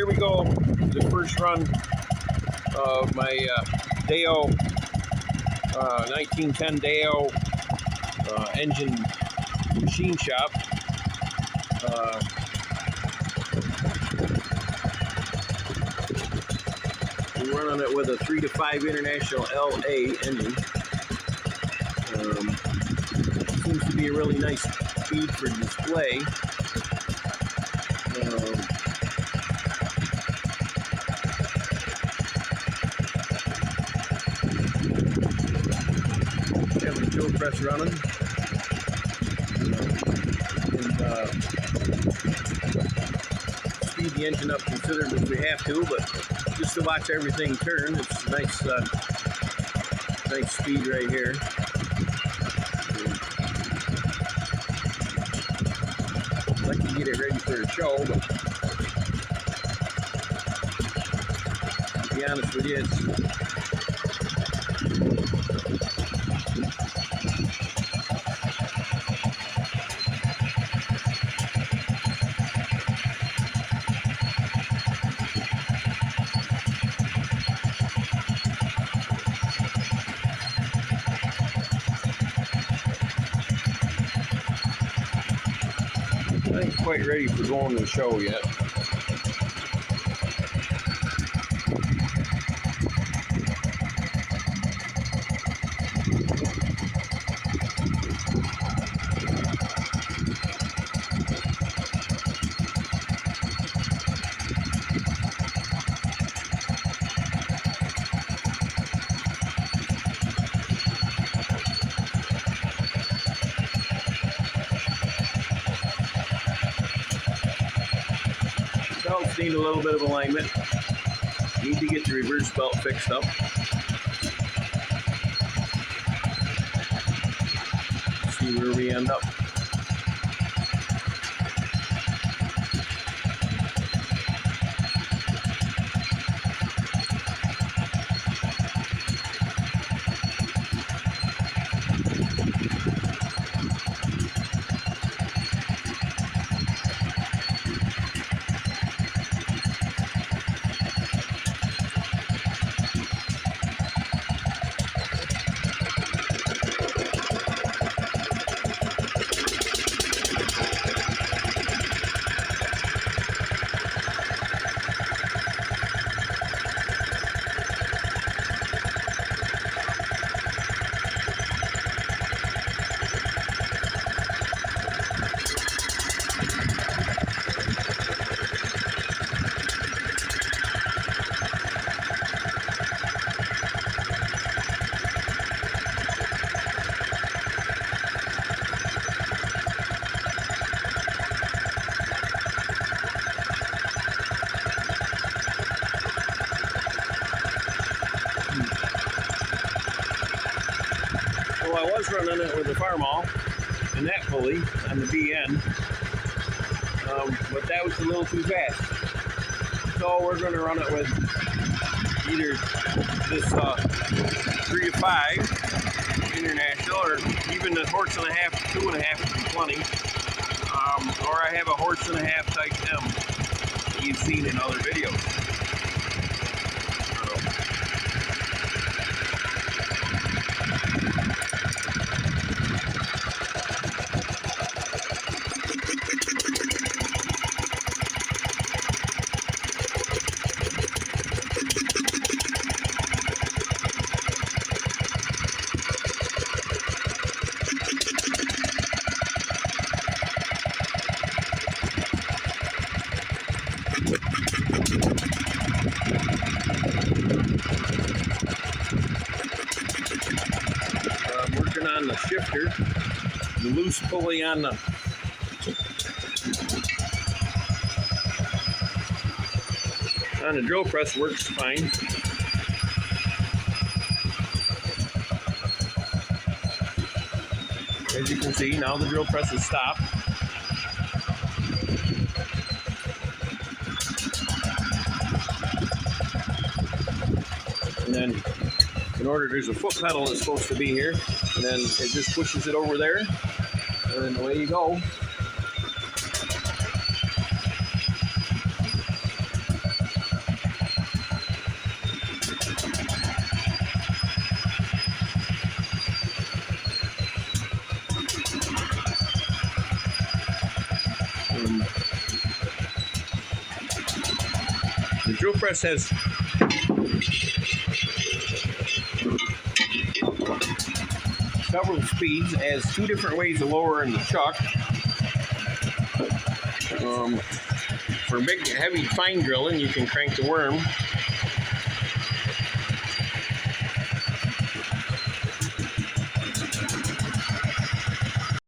here we go. The first run of my Deyo 1910 Deyo engine machine shop. We're running it with a 3 to 5 International LA engine. Seems to be a really nice speed for display. Have the drill press running. Speed the engine up considerably if we have to, but just to watch everything turn. It's nice, nice speed right here. I'd like to get it ready for a show, but to be honest with you, I ain't quite ready for going to the show yet. Belts need a little bit of alignment. Need to get the reverse belt fixed up. See where we end up. Well, I was running it with the farm all and that pulley on the BN, but that was a little too fast. So we're going to run it with either this 3 to 5 International, or even the 1.5 to 2.5 would be plenty. Or I have a 1.5 Type M that you've seen in other videos. I'm working on the shifter, the loose pulley on the drill press works fine. As you can see, now the drill press is stopped. And then in order, there's a foot pedal that's supposed to be here, and then it just pushes it over there, and then away you go. drill press has several speeds, has two different ways of lowering the chuck. For big, heavy, fine drilling, you can crank the worm